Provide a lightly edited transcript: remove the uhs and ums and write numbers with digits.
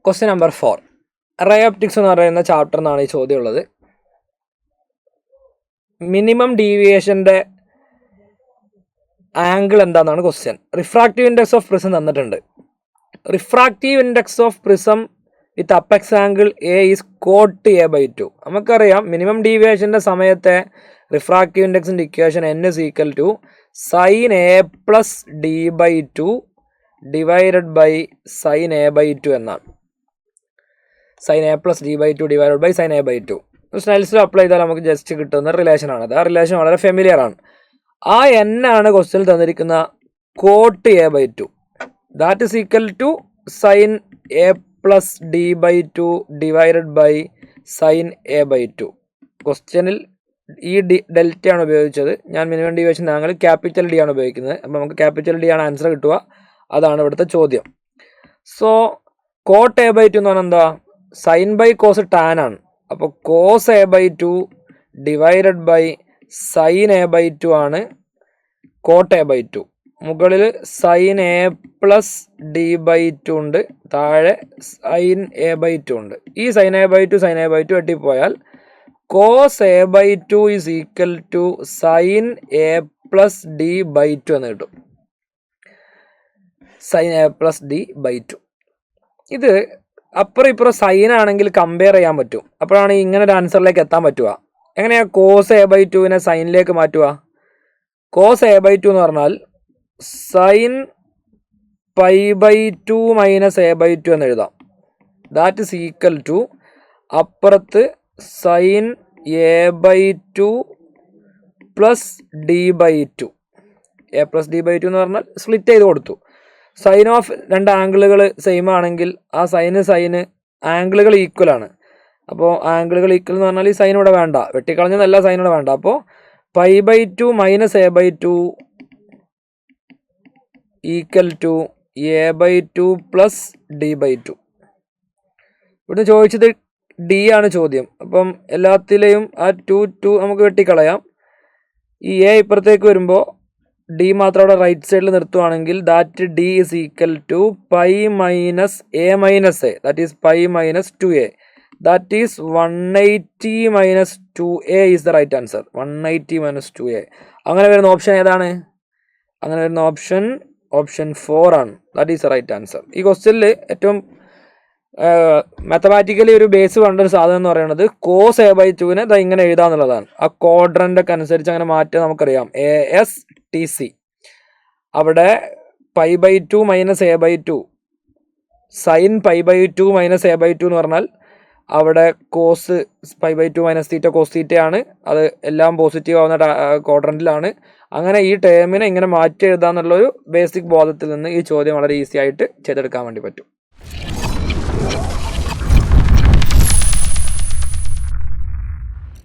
Question number 4. Ray optics എന്ന് പറയുന്ന chapter എന്നാണ് ഈ ചോദ്യം ഉള്ളത്. മിനിമം ഡീവിയേഷൻ്റെ ആംഗിൾ എന്താണെന്നാണ് question. Refractive index of prism തന്നിട്ടുണ്ട്. Refractive index of prism with apex angle A is cot a/2. നമുക്കറിയാം മിനിമം ഡീവിയേഷൻ്റെ സമയത്തെ റിഫ്രാക്റ്റീവ് ഇൻഡെക്സിൻ്റെ equation n is equal to sin a+d/2 divided by sin a/2 എന്നാണ്. sin a+d/2 divided by sin a/2. സ്നെൽസിൽ apply ചെയ്താൽ നമുക്ക് ജസ്റ്റ് കിട്ടുന്ന റിലേഷനാണത്. ആ റിലേഷൻ വളരെ ഫെമിലിയർ ആണ്. ആ n ആണ് ക്വസ്റ്റ്യനിൽ തന്നിരിക്കുന്ന cot a/2. That is equal to sin a+d/2 divided by sin a/2. ക്വസ്റ്റ്യനിൽ ഈ ഡെൽറ്റയാണ് ഉപയോഗിച്ചത്. ഞാൻ minimum deviation angle capital D ആണ് ഉപയോഗിക്കുന്നത്. അപ്പോൾ നമുക്ക് ക്യാപിറ്റൽ ഡി ആണ് ആൻസർ കിട്ടുക. അതാണ് ഇവിടുത്തെ ചോദ്യം. സോ കോട്ട് a/2 എന്ന് പറഞ്ഞാൽ എന്താ? സൈൻ ബൈ കോസ് ടാൻ ആണ്. അപ്പോൾ cos a/2 divided by sine a/2 ആണ് കോട്ട് a/2. മുകളിൽ sin a+d/2 ഉണ്ട്, താഴെ sin a/2 ഉണ്ട്. ഈ sin a/2 വെട്ടിപ്പോയാൽ cos a/2 is equal to sin a+d/2 എന്ന് കിട്ടും. sin a+d/2. ഇത് അപ്പുറം ഇപ്പുറം സൈൻ ആണെങ്കിൽ കമ്പയർ ചെയ്യാൻ പറ്റും. അപ്പോഴാണ് ഇങ്ങനെ ഒരു ആൻസറിലേക്ക് എത്താൻ പറ്റുക. എങ്ങനെയാണ് കോസ് a/2 സൈനിലേക്ക് മാറ്റുക? കോസ് a/2 എന്ന് പറഞ്ഞാൽ സൈൻ π/2 മൈനസ് a/2 എന്ന് എഴുതാം. ദാറ്റ് ഇസ് ഈക്വൽ ടു അപ്പുറത്ത് sine a/2 plus d/2. a+d/2 എന്ന് പറഞ്ഞാൽ സ്പ്ലിറ്റ് ചെയ്ത് കൊടുത്തു. സൈൻ ഓഫ് രണ്ട് ആംഗിളുകൾ സെയിം ആണെങ്കിൽ ആ സൈന് ആംഗിളുകൾ ഈക്വൽ ആണ്. അപ്പോൾ ആംഗിളുകൾ ഈക്വൽ എന്ന് പറഞ്ഞാൽ ഈ സൈൻ ഇവിടെ വേണ്ട, വെട്ടിക്കളഞ്ഞതല്ല, സൈൻ ഇവിടെ വേണ്ട. അപ്പോൾ π/2 minus a/2 equal to a/2 plus d/2. ഇവിടുന്ന് ചോദിച്ചത് ഡി ആണ് ചോദ്യം. അപ്പം എല്ലാത്തിലെയും ആ 2 നമുക്ക് വെട്ടിക്കളയാം. ഈ എ ഇപ്പുറത്തേക്ക് വരുമ്പോൾ ഡി മാത്രം അവിടെ റൈറ്റ് സൈഡിൽ നിർത്തുവാണെങ്കിൽ that D is equal to pi minus A minus A, that is pi minus 2a. That is 180 minus 2a is the right answer. 180 minus 2a. അങ്ങനെ വരുന്ന ഓപ്ഷൻ ഏതാണ്? അങ്ങനെ വരുന്ന ഓപ്ഷൻ 4 ആണ്. That is the right answer. ഈ ക്വസ്റ്റ്യനിൽ ഏറ്റവും mathematically ഒരു ബേസ് വേണ്ട ഒരു സാധനം എന്ന് പറയുന്നത് കോസ് a/2 ഇങ്ങനെ എഴുതാന്നുള്ളതാണ്. ആ ക്വാഡ്രൻ്റ് ഒക്കെ അനുസരിച്ച് അങ്ങനെ മാറ്റാൻ നമുക്കറിയാം. ASTC അവിടെ π/2 minus a/2 sign π/2 minus a/2 എന്ന് പറഞ്ഞാൽ അവിടെ കോസ് π/2 മൈനസ് തീറ്റ കോസ് തീറ്റയാണ്. അത് എല്ലാം പോസിറ്റീവ് ആവുന്ന ക്വാഡ്രൻറ്റിലാണ്. അങ്ങനെ ഈ ടേമിനെ ഇങ്ങനെ മാറ്റി എഴുതാന്നുള്ളൊരു ബേസിക് ബോധത്തിൽ നിന്ന് ഈ ചോദ്യം വളരെ ഈസി ആയിട്ട് ചെയ്തെടുക്കാൻ വേണ്ടി പറ്റും.